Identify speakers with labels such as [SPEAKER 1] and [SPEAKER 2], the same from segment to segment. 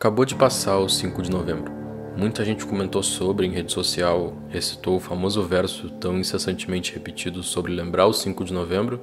[SPEAKER 1] Acabou de passar o 5 de novembro. Muita gente comentou sobre em rede social, recitou o famoso verso tão incessantemente repetido sobre lembrar o 5 de novembro,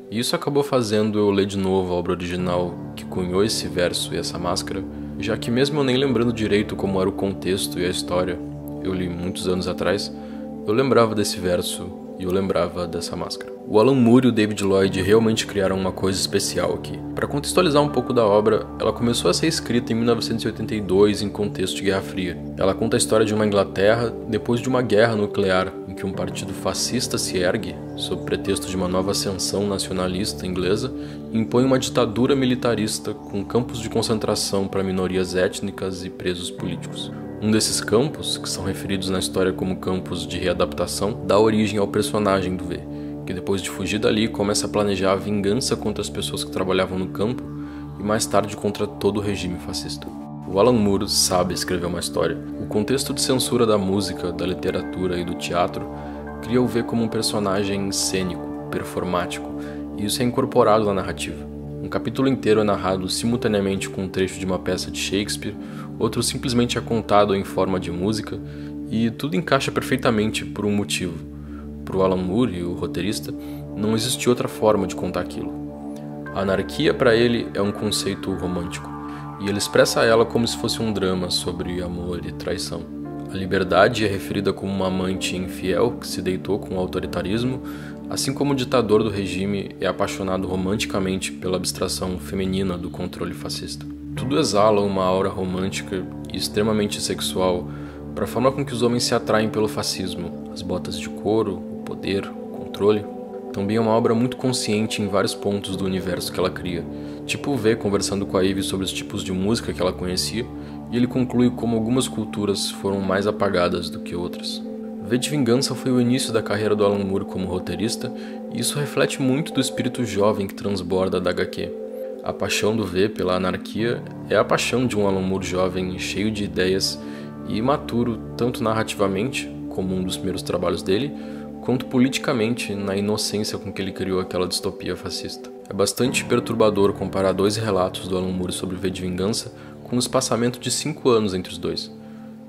[SPEAKER 1] e isso acabou fazendo eu ler de novo a obra original que cunhou esse verso e essa máscara, já que mesmo eu nem lembrando direito como era o contexto e a história, eu li muitos anos atrás, eu lembrava desse verso e eu lembrava dessa máscara. O Alan Moore e o David Lloyd realmente criaram uma coisa especial aqui. Para contextualizar um pouco da obra, ela começou a ser escrita em 1982 em contexto de Guerra Fria. Ela conta a história de uma Inglaterra depois de uma guerra nuclear em que um partido fascista se ergue, sob pretexto de uma nova ascensão nacionalista inglesa, e impõe uma ditadura militarista com campos de concentração para minorias étnicas e presos políticos. Um desses campos, que são referidos na história como campos de readaptação, dá origem ao personagem do V, que depois de fugir dali começa a planejar a vingança contra as pessoas que trabalhavam no campo e mais tarde contra todo o regime fascista. O Alan Moore sabe escrever uma história. O contexto de censura da música, da literatura e do teatro cria o V como um personagem cênico, performático, e isso é incorporado na narrativa. Um capítulo inteiro é narrado simultaneamente com um trecho de uma peça de Shakespeare, outro simplesmente é contado em forma de música, e tudo encaixa perfeitamente por um motivo. Para o Alan Moore, o roteirista, não existe outra forma de contar aquilo. A anarquia, para ele, é um conceito romântico, e ele expressa ela como se fosse um drama sobre amor e traição. A liberdade é referida como uma amante infiel que se deitou com o autoritarismo, assim como o ditador do regime é apaixonado romanticamente pela abstração feminina do controle fascista. Tudo exala uma aura romântica e extremamente sexual para a forma com que os homens se atraem pelo fascismo, as botas de couro, o poder, o controle. Também é uma obra muito consciente em vários pontos do universo que ela cria, tipo o V conversando com a Eve sobre os tipos de música que ela conhecia, e ele conclui como algumas culturas foram mais apagadas do que outras. V de Vingança foi o início da carreira do Alan Moore como roteirista, e isso reflete muito do espírito jovem que transborda da HQ. A paixão do V pela anarquia é a paixão de um Alan Moore jovem, cheio de ideias e imaturo tanto narrativamente, como um dos primeiros trabalhos dele, quanto politicamente na inocência com que ele criou aquela distopia fascista. É bastante perturbador comparar dois relatos do Alan Moore sobre V de Vingança com o espaçamento de 5 anos entre os dois.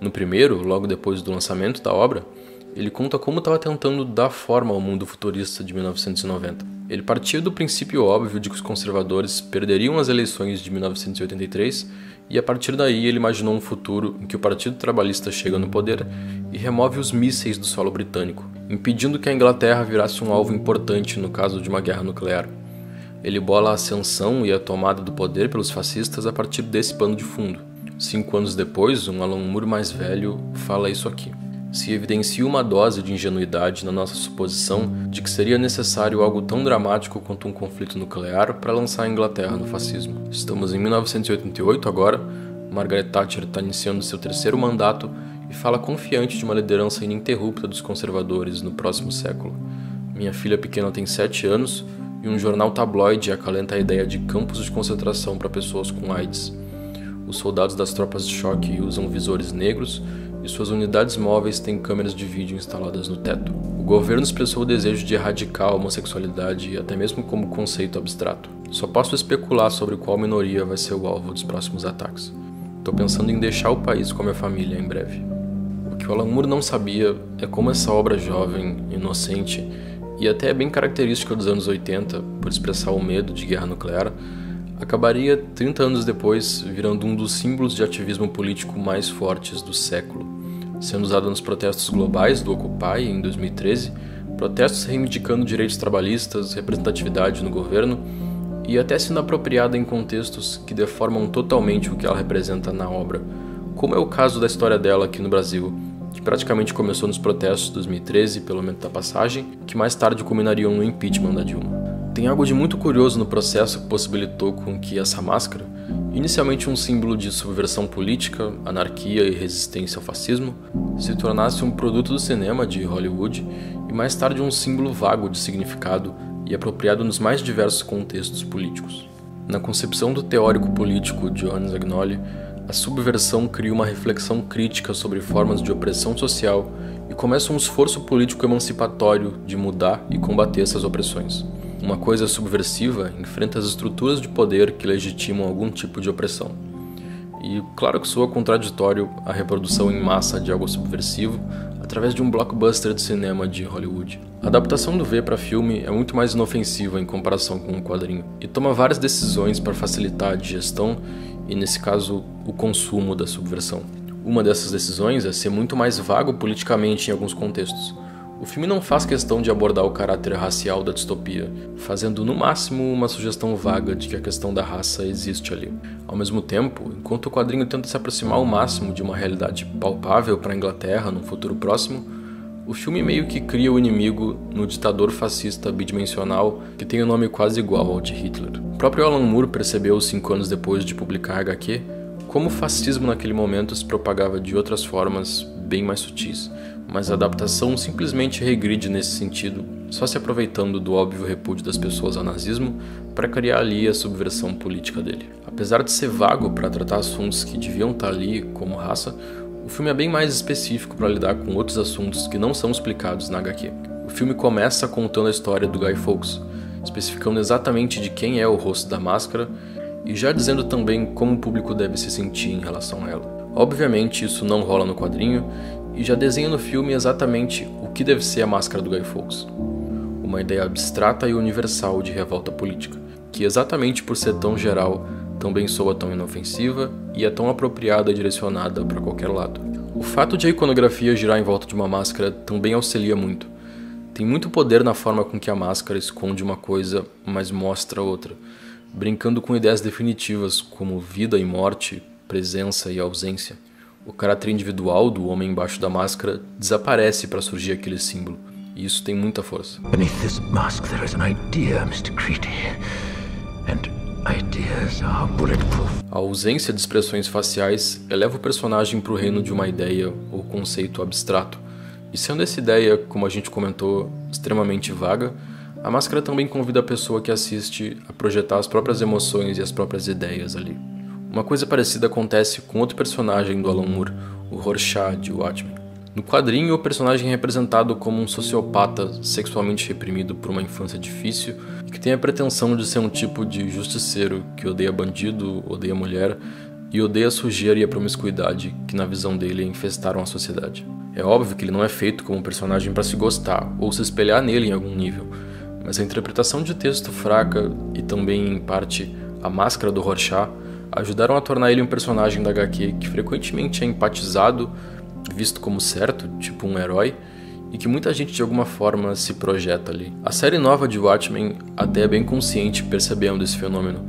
[SPEAKER 1] No primeiro, logo depois do lançamento da obra, ele conta como estava tentando dar forma ao mundo futurista de 1990. Ele partia do princípio óbvio de que os conservadores perderiam as eleições de 1983 e a partir daí ele imaginou um futuro em que o Partido Trabalhista chega no poder e remove os mísseis do solo britânico, impedindo que a Inglaterra virasse um alvo importante no caso de uma guerra nuclear. Ele bola a ascensão e a tomada do poder pelos fascistas a partir desse pano de fundo. 5 anos depois, um Alan Moore mais velho fala isso aqui. Se evidencia uma dose de ingenuidade na nossa suposição de que seria necessário algo tão dramático quanto um conflito nuclear para lançar a Inglaterra no fascismo. Estamos em 1988 agora, Margaret Thatcher está iniciando seu 3º mandato e fala confiante de uma liderança ininterrupta dos conservadores no próximo século. Minha filha pequena tem 7 anos e um jornal tabloide acalenta a ideia de campos de concentração para pessoas com AIDS. Os soldados das tropas de choque usam visores negros e suas unidades móveis têm câmeras de vídeo instaladas no teto. O governo expressou o desejo de erradicar a homossexualidade até mesmo como conceito abstrato. Só posso especular sobre qual minoria vai ser o alvo dos próximos ataques. Estou pensando em deixar o país com a minha família em breve. O que o Alan Moore não sabia é como essa obra jovem, inocente e até bem característica dos anos 80, por expressar o medo de guerra nuclear, acabaria 30 anos depois virando um dos símbolos de ativismo político mais fortes do século, sendo usado nos protestos globais do Occupy em 2013, protestos reivindicando direitos trabalhistas, representatividade no governo e até sendo apropriada em contextos que deformam totalmente o que ela representa na obra, como é o caso da história dela aqui no Brasil, que praticamente começou nos protestos de 2013 pelo aumento da passagem, que mais tarde culminariam no impeachment da Dilma. Tem algo de muito curioso no processo que possibilitou com que essa máscara, inicialmente um símbolo de subversão política, anarquia e resistência ao fascismo, se tornasse um produto do cinema de Hollywood e mais tarde um símbolo vago de significado e apropriado nos mais diversos contextos políticos. Na concepção do teórico político John Zagnoli, a subversão cria uma reflexão crítica sobre formas de opressão social e começa um esforço político emancipatório de mudar e combater essas opressões. Uma coisa subversiva enfrenta as estruturas de poder que legitimam algum tipo de opressão. E claro que soa contraditório a reprodução em massa de algo subversivo através de um blockbuster de cinema de Hollywood. A adaptação do V para filme é muito mais inofensiva em comparação com o quadrinho, e toma várias decisões para facilitar a digestão e, nesse caso, o consumo da subversão. Uma dessas decisões é ser muito mais vago politicamente em alguns contextos. O filme não faz questão de abordar o caráter racial da distopia, fazendo no máximo uma sugestão vaga de que a questão da raça existe ali. Ao mesmo tempo, enquanto o quadrinho tenta se aproximar ao máximo de uma realidade palpável para a Inglaterra num futuro próximo, o filme meio que cria o inimigo no ditador fascista bidimensional que tem um nome quase igual ao de Hitler. O próprio Alan Moore percebeu 5 anos depois de publicar HQ como o fascismo naquele momento se propagava de outras formas bem mais sutis, mas a adaptação simplesmente regride nesse sentido, só se aproveitando do óbvio repúdio das pessoas ao nazismo para criar ali a subversão política dele. Apesar de ser vago para tratar assuntos que deviam estar ali, como raça, o filme é bem mais específico para lidar com outros assuntos que não são explicados na HQ. O filme começa contando a história do Guy Fawkes, especificando exatamente de quem é o rosto da máscara e já dizendo também como o público deve se sentir em relação a ela. Obviamente isso não rola no quadrinho, e já desenha no filme exatamente o que deve ser a máscara do Guy Fawkes. Uma ideia abstrata e universal de revolta política, que exatamente por ser tão geral, também soa tão inofensiva e é tão apropriada e direcionada para qualquer lado. O fato de a iconografia girar em volta de uma máscara também auxilia muito. Tem muito poder na forma com que a máscara esconde uma coisa, mas mostra outra, brincando com ideias definitivas como vida e morte, presença e ausência. O caráter individual do homem embaixo da máscara desaparece para surgir aquele símbolo, e isso tem muita força.
[SPEAKER 2] Beneath this mask there is an idea, Mr. Creedy. And ideas are bulletproof.
[SPEAKER 1] A ausência de expressões faciais eleva o personagem para o reino de uma ideia ou conceito abstrato. E sendo essa ideia, como a gente comentou, extremamente vaga, a máscara também convida a pessoa que assiste a projetar as próprias emoções e as próprias ideias ali. Uma coisa parecida acontece com outro personagem do Alan Moore, o Rorschach de Watchmen. No quadrinho, o personagem é representado como um sociopata sexualmente reprimido por uma infância difícil e que tem a pretensão de ser um tipo de justiceiro que odeia bandido, odeia mulher e odeia a sujeira e a promiscuidade que na visão dele infestaram a sociedade. É óbvio que ele não é feito como um personagem para se gostar ou se espelhar nele em algum nível, mas a interpretação de texto fraca e também, em parte, a máscara do Rorschach ajudaram a tornar ele um personagem da HQ que frequentemente é empatizado, visto como certo, tipo um herói, e que muita gente de alguma forma se projeta ali. A série nova de Watchmen até é bem consciente percebendo esse fenômeno.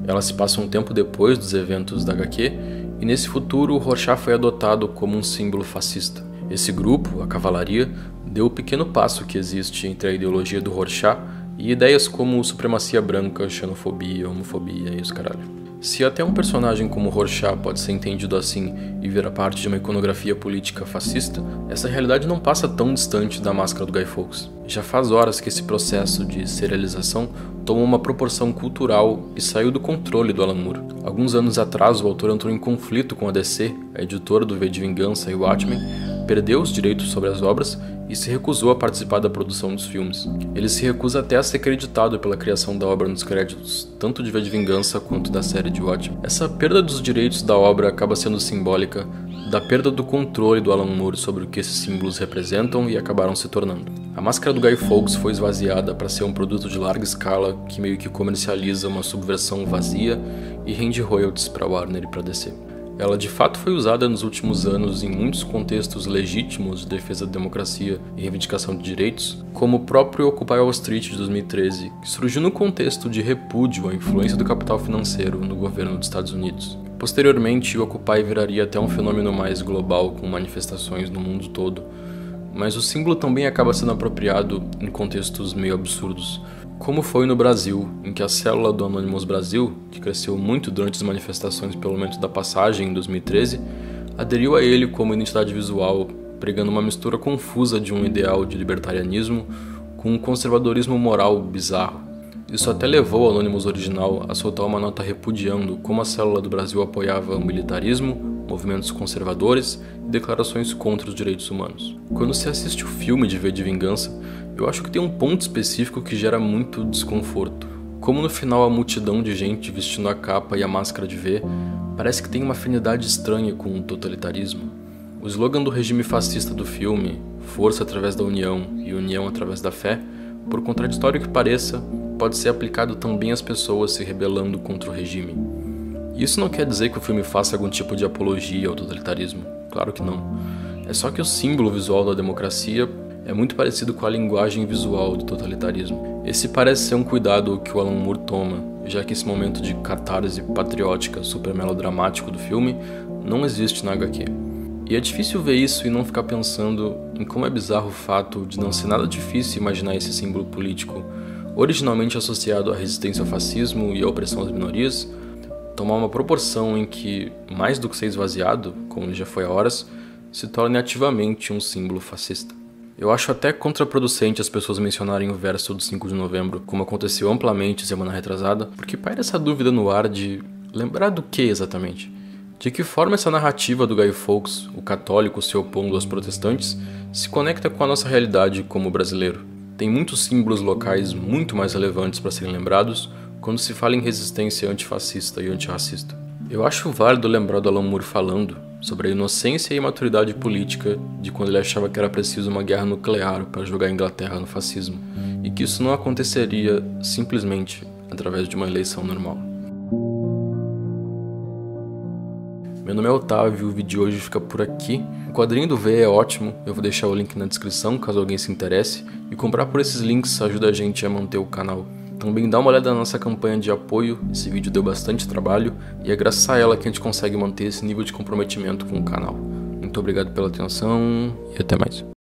[SPEAKER 1] Ela se passa um tempo depois dos eventos da HQ, e nesse futuro o Rorschach foi adotado como um símbolo fascista. Esse grupo, a Cavalaria, deu o pequeno passo que existe entre a ideologia do Rorschach e ideias como supremacia branca, xenofobia, homofobia e os caralho. Se até um personagem como Rorschach pode ser entendido assim e virar parte de uma iconografia política fascista, essa realidade não passa tão distante da máscara do Guy Fawkes. Já faz horas que esse processo de serialização tomou uma proporção cultural e saiu do controle do Alan Moore. Alguns anos atrás, o autor entrou em conflito com a DC, a editora do V de Vingança e Watchmen, perdeu os direitos sobre as obras e se recusou a participar da produção dos filmes. Ele se recusa até a ser creditado pela criação da obra nos créditos, tanto de V de Vingança quanto da série de Watchmen. Essa perda dos direitos da obra acaba sendo simbólica da perda do controle do Alan Moore sobre o que esses símbolos representam e acabaram se tornando. A máscara do Guy Fawkes foi esvaziada para ser um produto de larga escala que meio que comercializa uma subversão vazia e rende royalties para Warner e para DC. Ela de fato foi usada nos últimos anos em muitos contextos legítimos de defesa da democracia e reivindicação de direitos, como o próprio Occupy Wall Street de 2013, que surgiu no contexto de repúdio à influência do capital financeiro no governo dos Estados Unidos. Posteriormente, o Occupy viraria até um fenômeno mais global, com manifestações no mundo todo, mas o símbolo também acaba sendo apropriado em contextos meio absurdos, como foi no Brasil, em que a célula do Anonymous Brasil, que cresceu muito durante as manifestações pelo momento da passagem em 2013, aderiu a ele como identidade visual, pregando uma mistura confusa de um ideal de libertarianismo com um conservadorismo moral bizarro. Isso até levou o Anonymous original a soltar uma nota repudiando como a célula do Brasil apoiava o militarismo, movimentos conservadores e declarações contra os direitos humanos. Quando se assiste o filme de V de Vingança, eu acho que tem um ponto específico que gera muito desconforto. Como no final a multidão de gente vestindo a capa e a máscara de V parece que tem uma afinidade estranha com o totalitarismo. O slogan do regime fascista do filme, força através da união e união através da fé, por contraditório que pareça, pode ser aplicado também às pessoas se rebelando contra o regime. Isso não quer dizer que o filme faça algum tipo de apologia ao totalitarismo, claro que não. É só que o símbolo visual da democracia é muito parecido com a linguagem visual do totalitarismo. Esse parece ser um cuidado que o Alan Moore toma, já que esse momento de catarse patriótica super melodramático do filme não existe na HQ. E é difícil ver isso e não ficar pensando em como é bizarro o fato de não ser nada difícil imaginar esse símbolo político, originalmente associado à resistência ao fascismo e à opressão às minorias, tomar uma proporção em que, mais do que ser esvaziado, como ele já foi há horas, se torne ativamente um símbolo fascista. Eu acho até contraproducente as pessoas mencionarem o verso do 5 de novembro, como aconteceu amplamente semana retrasada, porque paira essa dúvida no ar de lembrar do que exatamente? De que forma essa narrativa do Guy Fawkes, o católico se opondo aos protestantes, se conecta com a nossa realidade como brasileiro? Tem muitos símbolos locais muito mais relevantes para serem lembrados quando se fala em resistência antifascista e antirracista. Eu acho válido lembrar do Alan Moore falando sobre a inocência e imaturidade política de quando ele achava que era preciso uma guerra nuclear para jogar a Inglaterra no fascismo, e que isso não aconteceria simplesmente através de uma eleição normal. Meu nome é Otávio, o vídeo de hoje fica por aqui. O quadrinho do V é ótimo, eu vou deixar o link na descrição caso alguém se interesse, e comprar por esses links ajuda a gente a manter o canal. Também dá uma olhada na nossa campanha de apoio, esse vídeo deu bastante trabalho e é graças a ela que a gente consegue manter esse nível de comprometimento com o canal. Muito obrigado pela atenção e até mais.